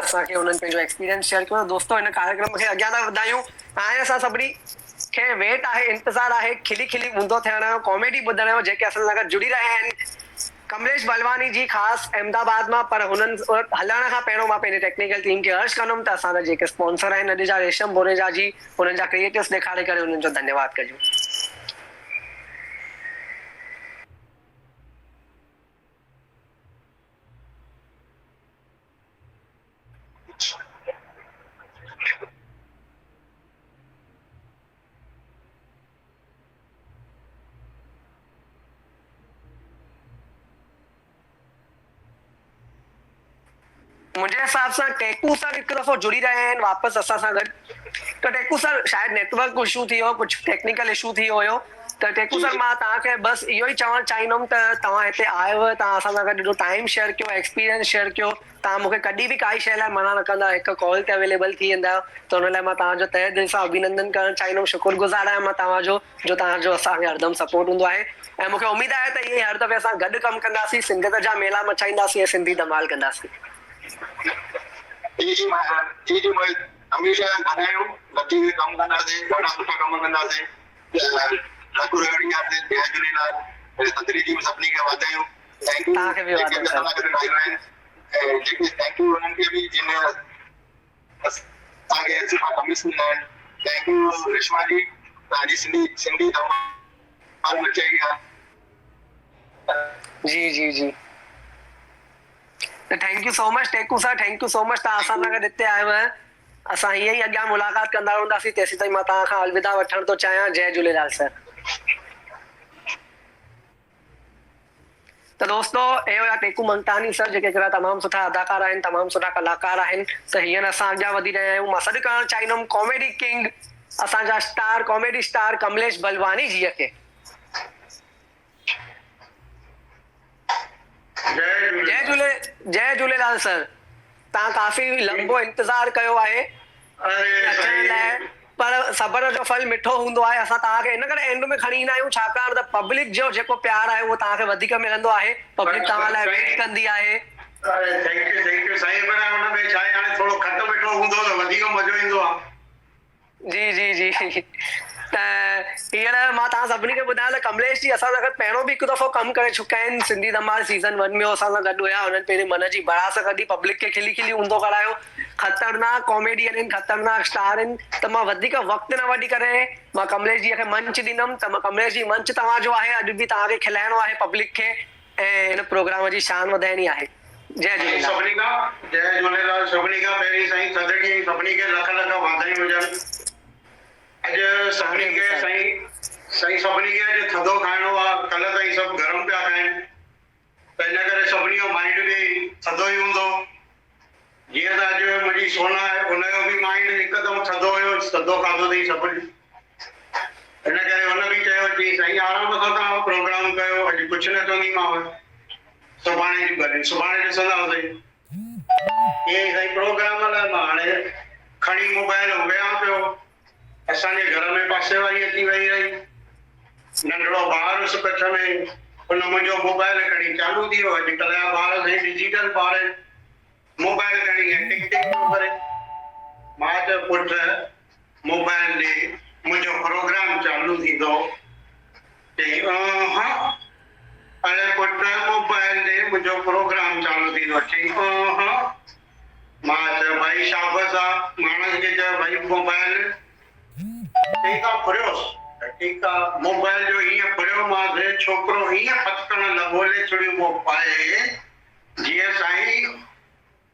असांखे उन्हनि पंहिंजो एक्सपीरियंस शेयर कयो। दोस्तो इन कार्यक्रम खे अॻियां था वधायूं। हाणे असां सभिनी खे वेट आहे, इंतज़ार आहे खिली खिली ऊंदो थियण जो, कॉमेडी ॿुधण जो, जेके असां सां गॾु जुड़ी रहिया आहिनि। कमलेश बलवानी जी ख़ासि अहमदाबाद मां, पर हुननि हलण खां पहिरियों मां पंहिंजे टेक्निकल टीम खे अर्ज़ु कंदुमि त असांजा जेके स्पॉन्सर आहिनि अॼु जा, रेशम बोरेजा जी, हुननि जा क्रिएटिव्स ॾेखारे करे हुननि जो धन्यवाद कजो। मुंहिंजे हिसाब सां टेकू सर हिकु दफ़ो जुड़ी रहिया आहिनि वापसि असां सां गॾु। त टेकू सर शायदि नेटवर्क इशू थी वियो, कुझु टेक्निकल इशू थी वियो हुयो। त टेकू सर मां तव्हांखे बसि इहो ई चवणु चाहींदुमि त तव्हां हिते आयव, तव्हां असां सां गॾु एॾो टाइम शेयर कयो, एक्सपीरियंस शेयर कयो। तव्हां मूंखे कॾहिं बि काई शइ लाइ मना न कंदा, हिकु कॉल ते अवेलेबल थी वेंदा आहियो। त हुन लाइ मां तव्हांजो तहे दिलि सां अभिनंदन करणु चाहींदुमि, शुक्रगुज़ार आहियां मां तव्हांजो, जो तव्हांजो असांखे हरदमि सपोर्ट हूंदो आहे। ऐं मूंखे उमेद आहे त इहे हर दफ़े असां गॾु कमु कंदासीं, सिंधियत जा मेला मचाईंदासीं ऐं सिंधी धमाल कंदासीं। जी मैं हमेशा ॻाल्हायूं, गॾिजी कमु कंदासीं, ॾाढा सुठा कम कंदासीं। रघु रेवड़िया ते जय झूलेलाल, सतरी जी सभिनी खे वाधायूं। थैंक यू तव्हांखे बि वाधायूं सर। जेके थैंक यू उन्हनि खे बि जिन असांखे सुठा कमिशन ॾिना आहिनि। थैंक यू रेशमा जी, तव्हांजी सिंधी धमाल मचाई आहे। जी जी जी, thank you so much Teku sir, thank you so much, तव्हां असां सां गॾु हिते आयो आहियो। असां हीअं ई अॻियां मुलाक़ात कंदा रहंदासीं। तेसीं ताईं मां तव्हां खां अलविदा वठण थो चाहियां। जय झूलेलाल सर। त दोस्तो हे हुया टेकू मंगतानी सर, जेके हिकिड़ा तमामु सुठा अदाकार आहिनि, तमामु सुठा कलाकार आहिनि। त हींअर असां अॻियां वधी रहिया आहियूं। मां सॾु करणु चाहींदुमि कॉमेडी किंग, असांजा star, comedy star Kamlesh Balwani जीअ खे। जय झूलेलाल सर। तव्हां काफ़ी लंबो इंतज़ार कयो आहे अचण लाइ, पर सब्र जो फल मिठो हूंदो आहे। असां तव्हांखे इन करे एंड में खणी ईंदा आहियूं, छाकाणि त पब्लिक जो जेको प्यारु आहे उहो तव्हांखे वधीक मिलंदो आहे। पब्लिक तव्हां लाइ वेट कंदी आहे। थैंक यू साईं, पर हुन में छा आहे, हाणे थोरो खटो मिठो हूंदो त वधीक मज़ो ईंदो आहे। जी जी जी, त हींअर मां तव्हां सभिनी खे ॿुधायां त कमलेश जी असां सां गॾु पहिरियों बि हिकु दफ़ो कमु करे चुका आहिनि। सिंधी धमाल सीज़न 1 में असां सां गॾु हुया। हुननि पंहिंजे मन जी भड़ास कढी, पब्लिक खे खिली खिली ऊंदो करायो। ख़तरनाक कॉमेडियन आहिनि, ख़तरनाक स्टार आहिनि। त मां वधीक वक़्तु न वठी करे मां कमलेश जीअ खे मंच ॾींदुमि। त मां कमलेश जी, मंच तव्हांजो आहे, अॼु बि तव्हांखे खिलाइणो आहे पब्लिक खे ऐं हिन प्रोग्राम जी शान वधाइणी आहे। जय झूलेलाल। सभिनी खां जय झूलेलाल। सभिनी खां पहिरीं साईं सदड़ी सभिनी खे लख लख वाधायूं हुजनि। अॼु सभिनी खे साईं सभिनी खे अॼु थधो खाइणो आहे। कल्ह ताईं सभु गरम पिया खाइनि, त इन करे सभिनी जो माइंड बि थधो ई हूंदो। जीअं त अॼु मुंहिंजी सोना आहे, हुनजो बि माइंड हिकदमि थधो हुयो, थधो खाधो अथई सभिनी। इन करे हुन बि चयो चई साईं आराम सां तव्हां प्रोग्राम कयो, अॼु कुझु न चवंदीमांव, सुभाणे जी भले सुभाणे ॾिसंदासीं। ईअं साईं प्रोग्राम लाइ मां हाणे खणी मोबाइल विया पियो। असांजे घर में पासे वारी अची वई रही, नंढड़ो ॿार हुयुसि कच्छ में, हुन मुंहिंजो मोबाइल खणी चालू थी वियो। अॼुकल्ह जा ॿार साईं डिजिटल ॿार आहिनि, मोबाइल खणी टिक टिक थो करे। मां चयो पुट मोबाइल ॾे, मुंहिंजो प्रोग्राम चालू थींदो। चई हा। अरे पुट मोबाइल ॾे, मुंहिंजो प्रोग्राम चालू थींदो। चई हा। मां चयो भाई शाबाश आहे, माण्हुनि खे चयो भाई मोबाइल ठीकु आहे फुरियोसि। ठीकु आहे, मोबाइल जो हीअं फुरियो मांसि, छोकिरो हीअं फटकण लॻो, छुड़ियो पाए जीअं साईं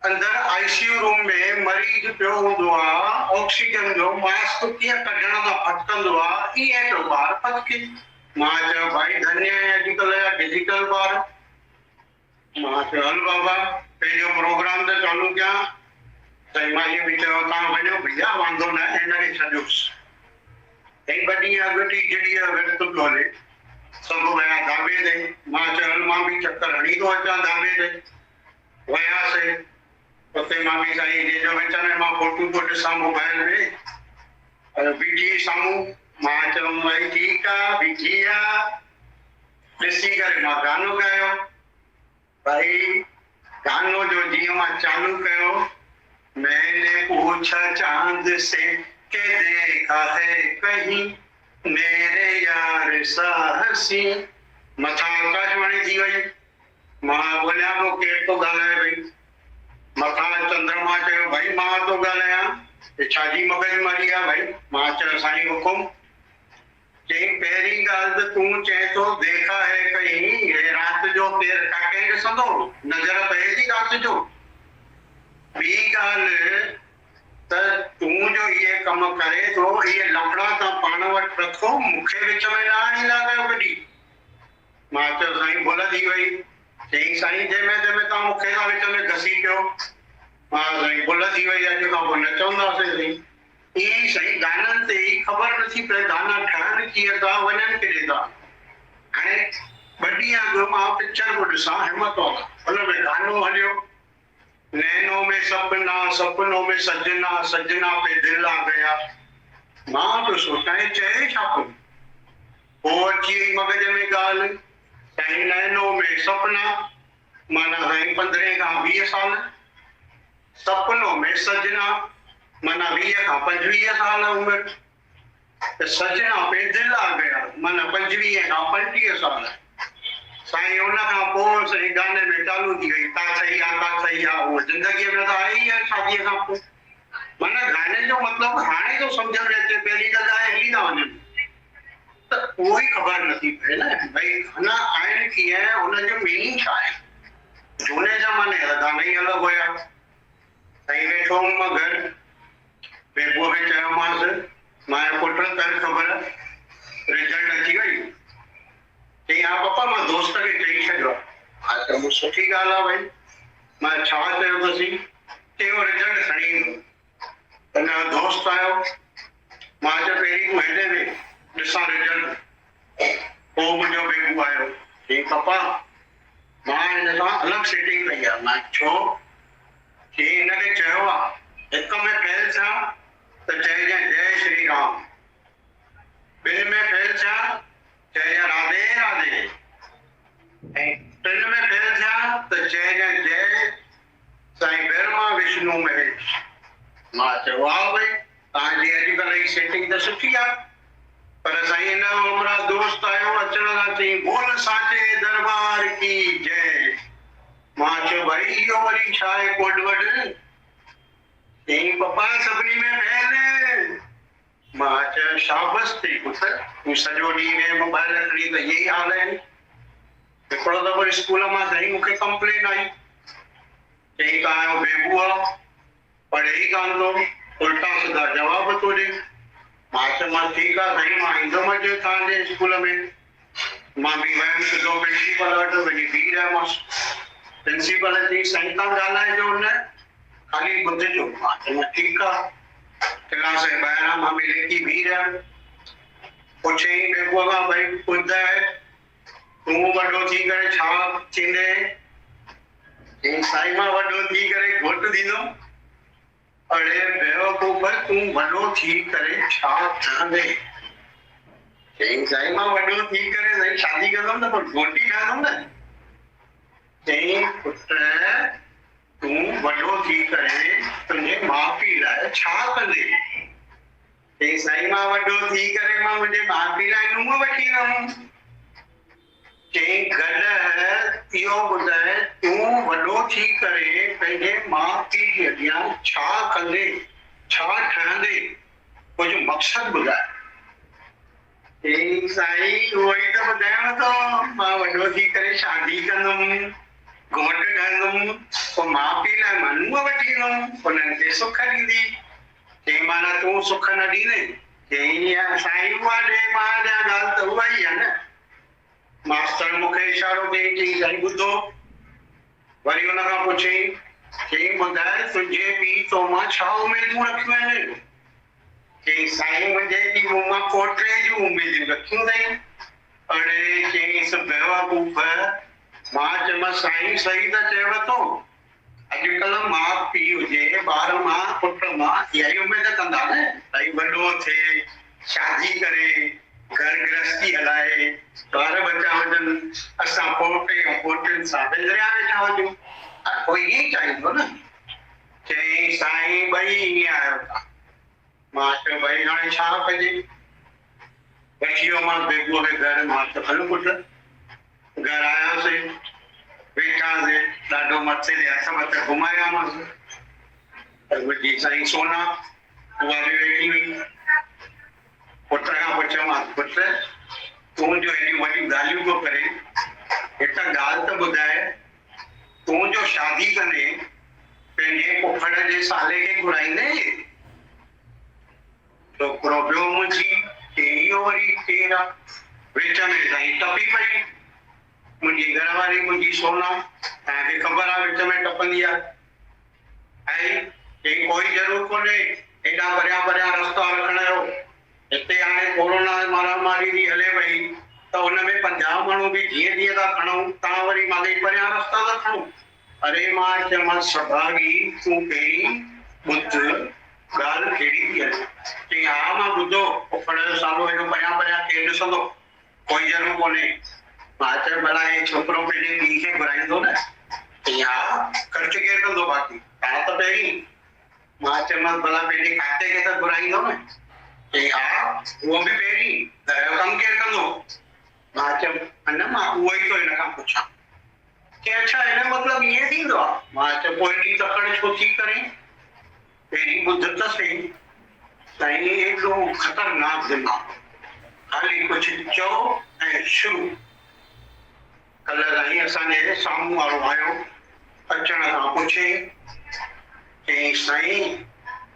अंदरि आईसीयू रूम में मरीज पियो हूंदो आहे, ऑक्सीजन जो मास्क कीअं कढण सां फटकंदो आहे, ईअं तो ॿार फटके। मां चयो भाई धन्य आहे अॼुकल्ह जा डिजिटल ॿार। मां चयो हल बाबा पंहिंजो प्रोग्राम त चालू कयां। साईं मां इहो बि चयो तव्हां वञो भैया, वांदो न आहे, हिनखे छॾियोसि। ॿ ॾींहं अॻु टीजड़ीअ जो विर्त पियो हले, सभु विया धाबे ते। मां चयो हल मां बि चकर हणी थो अचां धाबे ते। वियासीं उते, मां बि साईं जे विच में मां फोटू थो ॾिसां मोबाइल में, बीठी साम्हूं। मां चयो भई ठीकु आहे, बीठी आहे। ॾिसी करे मां गानो ॻायो। भाई गानो जो जीअं मां चालू कयो, मैंने पूछा चांद से कि देखा है कहीं मेरे यार साहसी। मथा आकाशवाणी थी वई। मां बोलिया को केर तो ॻाल्हाए भई। मथा चंद्रमा चयो भाई मां तो ॻाल्हायां। ये छाजी मगजमारी आहे भाई। मां चयो साईं हुकुम। चई पहिरीं ॻाल्हि त तूं चए थो देखा है कहीं, हे राति जो केर कंहिं ॾिसंदो? नज़र पए थी राति जो? ॿी ॻाल्हि त तूं जो इहे कम करे थो, इहे लफड़ा तव्हां पाण वटि रखो, मूंखे विच में न आणींदा कयो कॾहिं। मां चयो साईं भुल थी वई। चई साईं जंहिंमें तव्हां मूंखे था विच में घसी पियो। मां साईं भुल थी वई, अॼु खां पोइ न चवंदासीं साईं। ईअं ई साईं गाननि ते ई ख़बर नथी पए गाना ठहनि कीअं था, वञनि किथे था। हाणे 2 ॾींहं अॻु मां पिक्चर पियो ॾिसां हिम्मत वाला। हुन में गानो हलियो, नैनों में सपना सपनों में सजना, सजना पे दिल आ गया। मां तो सोचा चए छा पियो? पोइ अची वई मगज में ॻाल्हि, साईं नैनों में सपना माना साईं 15 खां 20 साल, सपनों में सजना माना 20 खां 25 साल उमिरि, त सजना पे दिल आ गया माना 25 खां 35 साल। साईं उन खां पोइ साईं गाने में चालू थी वई का सही आहे उहो ज़िंदगीअ में त आई आहे शादीअ खां पोइ। माना गाने जो मतिलबु हाणे तो सम्झ में अचे, पहिरीं त ॻाए हली था वञनि त उहो ई ख़बर नथी पए न भई गाना आहिनि कीअं, हुनजो मीनिंग छा आहे। झूने ज़माने जा गाना ई अलॻि हुया। साईं वेठो हुउमि मां घर, बेबूअ खे चयोमांसि मां पुट कर ख़बर रिज़ल्ट अची वई। चई हा पप्पा मां दोस्त खे चई छॾियो। हा चयो सुठी ॻाल्हि आहे भई। मां छा चयो अथसीं? चयो रिज़ल्ट खणी ईंदो। त न दोस्त आयो। मां चयो पहिरीं तूं हेॾे वेह ॾिसां रिज़ल्ट। पोइ मुंहिंजो बेबू आयो। चई पप्पा मां हिन सां अलॻि सेटिंग कई आहे। मां छो? चई हिनखे चयो आहे 1 में फेल थिया त चइजांइ जय श्री राम, 2 में फेल थिया चइजांइ राधे राधे, ऐं 3 में फेल थिया त चइजांइ जय साईं ब्रह्मा विष्णु महेश। मां चयो वाह भई तव्हांजी अॼुकल्ह जी सेटिंग त सुठी आहे। पर साईं हिन हमरा दोस्त आयो अचण लाइ चई बोल साचे दरबार की जय। मां चयो भई इहो वरी छा आहे कोड वर्ड? चई पप्पा सभिनी में फेल। मां चयो शाबाश थी पुत्र, तूं सॼो ॾींहुं में मोबाइल खणी त इहे ई हाल आहिनि। हिकिड़ो दफ़ो स्कूल मां साईं मूंखे कंप्लेन आई। चई तव्हांजो बेबू आहे पढ़े ई कान थो, उल्टा सिधा जवाब थो ॾे। मां चयोमांसि ठीकु आहे साईं मां ईंदुमि अॼु तव्हांजे स्कूल में। मां बि वियुमि सिधो प्रिंसिपल वटि, वञी बीह रहियोमांसि। प्रिंसिपल चई साईं तव्हां ॻाल्हाइजो न, ख़ाली ॿुधिजो। मां चयोमांसि ठीकु आहे। क्लास जे ॿाहिरां मां बि लेटी बीह रहियमि। पुछियईं बेबूअ खां भई ॿुधाए तूं वॾो थी करे छा थींदे? चई साईं मां वॾो थी करे घोटु थींदुमि। अड़े बेवकूफ़ तूं वॾो थी करे छा ठहंदे? चई साईं मां वॾो थी करे साईं शादी कंदुमि त पोइ घोटी ठहंदुमि न। चई पुट तूं वॾो थी करे तुंहिंजे माउ पीउ लाइ छा कंदे? चई साईं मां वॾो थी करे मां मुंहिंजे माउ पीउ लाइ नूंहं वठी ईंदुमि। चई गॾु इहो ॿुधाए तूं वॾो थी करे पंहिंजे माउ पीउ जे अॻियां छा कंदे, छा ठहंदे, कुझु मक़सदु ॿुधाए। चई साईं उहो ई त ॿुधायांव थो, मां वॾो थी करे शादी कंदुमि, घोटु ठहंदुमि, पोइ माउ पीउ लाइ मां नूंहं वठी ईंदुमि, उन्हनि खे सुख ॾींदी। चई माना तूं सुख न ॾींदे? चई साईं उहा ॾे मां ॾियां ॻाल्हि त उहा ई आहे न। मास्टर मूंखे इशारो कई, चई साईं ॿुधो। वरी हुन खां पुछियईं, चई ॿुधाए तुंहिंजे पीउ तो मां छा उमेदूं रखियूं आहिनि? चई साईं मुंहिंजे पीउ मां पोटे जूं उमेदूं रखियूं अथई। अड़े चईंसि बेवकूफ़। मां चयोमांसि साईं सही त चयव थो, अॼुकल्ह माउ पीउ हुजे ॿार मां पुट मां इहा ई उमेद कंदा न भई वॾो थिए, शादी करे, घर गृहस्थी हलाए, ॿार बच्चा हुजनि, असां पोटे ऐं पोटियुनि सां विंदरिया वेठा हुजूं। कोई ईअं ई चाहींदो न। चई साईं ॿई ईअं आयो था। मां चयो भई हाणे छा कजे? वठी वियो मां बेबूअ खे घर। मां चयो हलो पुट। घर आयासीं, वेठासीं, ॾाढो मथे ते हथ मथे घुमायामांसि। त मुंहिंजी साईं सोना उहा बि वेठी हुई। पुट खां पुछियोमांसि पुट तूं जो हेॾियूं वॾियूं ॻाल्हियूं थो करे, हिकु ॻाल्हि त ॿुधाए, तूं जो शादी कंदे पंहिंजे पुफड़ जे साले खे घुराईंदे? छोकिरो ॿियो मुंहिंजी इहो वरी केरु आहे? विच में साईं टपी पई मुंहिंजी घरवारी, मुंहिंजी सोना। तव्हांखे ख़बर आहे विच में टपंदी आहे। ऐं चई कोई ज़रूरत कोन्हे एॾा परियां परियां रस्ता रखण जो। हिते हाणे कोरोना महामारी जी हले वई त हुन में 50 माण्हू बि जीअं तीअं था खणूं, तव्हां वरी माॻई परियां रस्ता था खणो। अरे मां चयोमांसि सभागी तूं पहिरीं ॿुध ॻाल्हि कहिड़ी थी हले। चई हा मां ॿुधो, पुफड़ जो सालो हेॾो परियां परियां केरु ॾिसंदो, कोई ज़रूरत कोन्हे। मां चयो भला हे छोकिरो पंहिंजे पीउ खे घुराईंदो न? चई हा ख़र्चु केरु कंदो बाक़ी, तव्हां त पहिरीं। मां चयोमांसि भला पंहिंजे खाते खे त घुराईंदो न? चई हा उहो बि पहिरीं। घर जो कमु केरु कंदो? मां चयो अञा मां उहो ई तो हिन खां पुछां। चई अच्छा हिन मतिलबु ईअं थींदो आहे? मां चयो पोइ एॾी तकड़ छो थी करे? पहिरीं ॿुध त सही। साईं एॾो ख़तरनाक दिमाग़, खाली कुझु चओ ऐं शुरू। कल्ह साईं असांजे साम्हूं वारो आयो, अचण खां पुछे चई साईं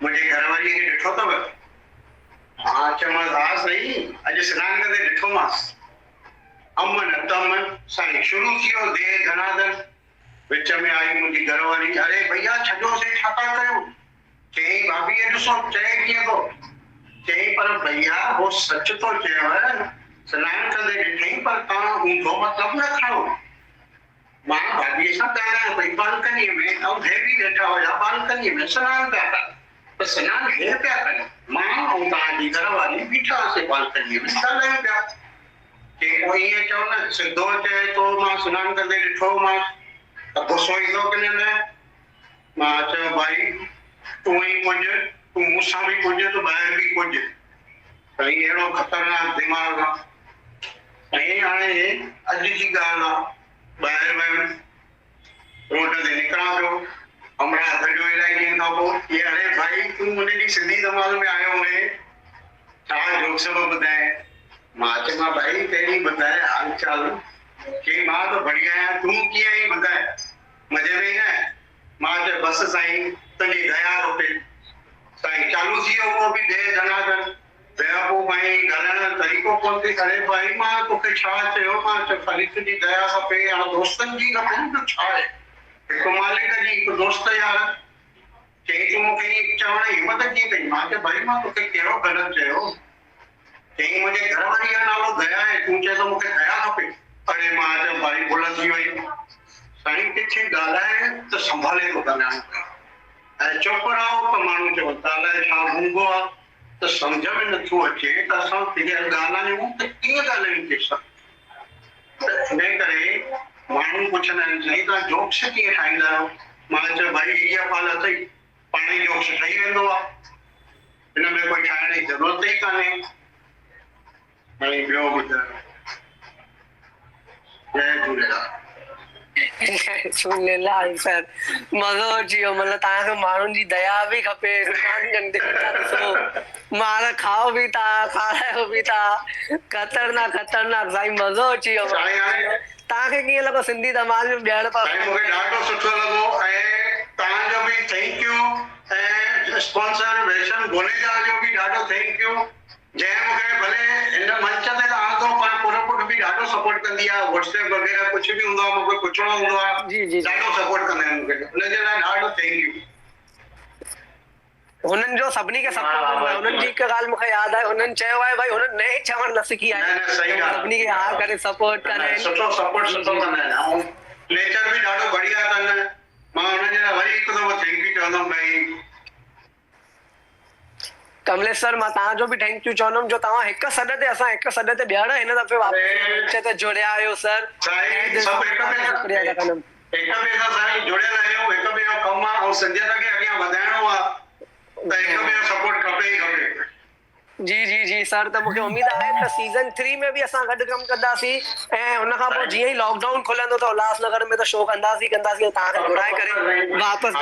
मुंहिंजे घरवारीअ खे ॾिठो अथव? मां चयोमांसि हा साईं अॼु सनानु कंदे ॾिठोमांसि। अमन तम साईं शुरू थी वियो देर धनाधन। विच में आई मुंहिंजी घरवारी, अरे भैया छॾोसीं छा था कयो? चई भाभी ये ॾिसो चए कीअं थो। चई पर भैया वो सच तो चयव, सनानु कंदे ॾिठई पर तव्हां ऊंधो मतिलबु न खणो। मां भाभीअ सां ॻाल्हायां पई बालकनीअ में, ऐं हे बि वेठा हुया बालकनीअ में सनानु पिया कनि। त सनानु हे पिया कनि, मां ऐं तव्हांजी घरवारी बीठा हुआसीं बालकनीअ में ॻाल्हायूं पिया। चई पोइ ईअं चओ न, सिधो चए थो मां सनानु कंदे ॾिठोमांसि, त गुस्सो ईंदो की न? मां चयो भाई तूं ई पुॼ, तूं मूंसां बि पुॼ त ॿाहिरि बि पुॼ। साईं अहिड़ो ख़तरनाक दिमाग़ आहे। साईं हाणे अॼु जी ॻाल्हि आहे, ॿाहिरि वियुमि, रोड ते निकिरां पियो, अमड़ा गॾियो इलाही ॾींहंनि खां पोइ। ये अरे भाई तूं मुंहिंजी सिंधी धमाल में आयो हुए, छा जोक सब ॿुधाए? मां चयोमांसि भाई पहिरीं ॿुधाए हाल चाल। चई मां त बढ़िया आहियां, तूं कीअं आहीं ॿुधाए, मज़े में न? मां चयो बसि साईं तुंहिंजी दया खपे। साईं चालू थी वियो उहो बि देर धनाधन। बेवकूफ़ आहीं, ॻाल्हाइण जो तरीक़ो कोन थी करे। भाई मां तोखे छा चयो? मां चयो ख़ाली तुंहिंजी दया खपे, हाणे दोस्तनि जी खपे न, छा आहे? हिकु मालिक जी हिकु दोस्त यार। चई तूं मूंखे ईअं चवण जी हिमत कीअं कई? मां चयो भाई मां तोखे कहिड़ो ग़लति चयो? चई मुंहिंजे घरवारीअ जो नालो दया आहे, तूं चए थो मूंखे दया खपे। अरे मां चयो भाई भुल थी वई। साईं किथे ॻाल्हाए त संभाले थो ॻाल्हाइण पियो, ऐं चुप रहो त माण्हू चवनि था अलाए छा मूंगो आहे, त सम्झ में नथो अचे त असां ॻाल्हायूं त कीअं ॻाल्हायूं कंहिंसां। इन करे माण्हू पुछंदा आहिनि साईं तव्हां जोक्स कीअं ठाहींदा आहियो? मां चयो भाई इहा ॻाल्हि अथई, पाण ई जोक्स ठही वेंदो आहे, हिन में कोई ठाहिण जी ज़रूरत ई कान्हे। ऐं ॿियो ॿुधायो, जय झूलेलाल। जय झूलेलाल सर, मज़ो अची वियो। मतिलबु तव्हांखे माण्हुनि जी दया बि खपे, मार खाओ बि था, खारायो बि था, ख़तरनाक ख़तरनाक। साईं मज़ो अची वियो। तव्हांखे कीअं लॻो सिंधी धमाल में ॿियण पास? मूंखे ॾाढो सुठो लॻो, ऐं तव्हांजो बि थैंक यू, ऐं स्पॉन्सर वैशन गोलेजा जो बि ॾाढो थैंक यू, जंहिं मूंखे भले हिन मंच ते आणंदो पर पुट बि ॾाढो सपोर्ट कंदी आहे। व्हाट्सएप वग़ैरह कुझु बि हूंदो आहे, मूंखे पुछणो हूंदो आहे, जी जी ॾाढो सपोर्ट कंदा आहिनि मूंखे, हुनजे लाइ ॾाढो थैंक यू। हुननि जो सभिनी खे सपोर्ट कंदो आहे। हुननि जी हिकु ॻाल्हि मूंखे यादि आहे, हुननि चयो आहे भाई हुननि नए चवण न सिखी आहे, सभिनी खे हा करे सपोर्ट कंदा आहिनि। सुठो सपोर्ट सुठो कंदा आहिनि, ऐं नेचर बि ॾाढो बढ़िया अथनि। मां हुनजे लाइ वरी हिकु दफ़ो थैंक यू चवंदुमि भाई। कमलेश सर मां तव्हांजो बि थैंक यू चवंदुमि, जो तव्हां हिक सॾ ते असां हिक सॾ ते ॿीहर हिन दफ़े वापसि ते जुड़िया आहियो सर। शुक्रिया था कंदुमि। हिक ॿिए सां साईं जुड़ियल आहियूं, हिक ॿिए जो कमु आहे, ऐं सिंधियत खे अॻियां अॻियां वधाइणो आहे त हिक ॿिए जो सपोर्ट खपे ई खपे। जी जी जी सर, त मूंखे उमेद आहे त सीज़न 3 में बि असां गॾु कमु कंदासीं ऐं हुन खां पोइ जीअं ई लॉकडाउन खुलंदो त उल्हासनगर में त शो कंदासीं ऐं तव्हांखे घुराए करे वापसि।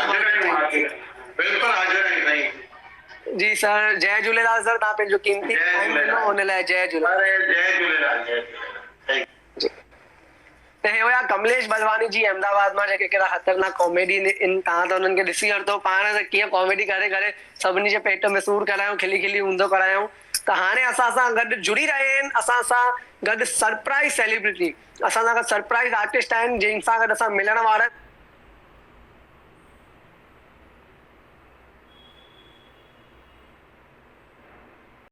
बिल्कुलु हाज़िर आहियूं साईं। जी सर, जय झूलेलाल सर, तव्हां पंहिंजो कीमती टाइम ॾिनो हुन लाइ जय झूलेलाल। जय झूलेलाल, जय झूलेलाल। त हे हुया कमलेश बलवानी जी अहमदाबाद मां, जेके कहिड़ा ख़तरनाक कॉमेडी इन। तव्हां त हुननि खे ॾिसी वरितो पाण त कीअं कॉमेडी करे करे सभिनी जे पेट में सूर करायूं, खिली खिली ऊंधो करायूं। त हाणे असां सां गॾु जुड़ी रहिया आहिनि, असां सां गॾु सरप्राइज़ सेलिब्रिटी, असां सां गॾु सरप्राइज़ आर्टिस्ट आहिनि जंहिं सां गॾु असां मिलण वारा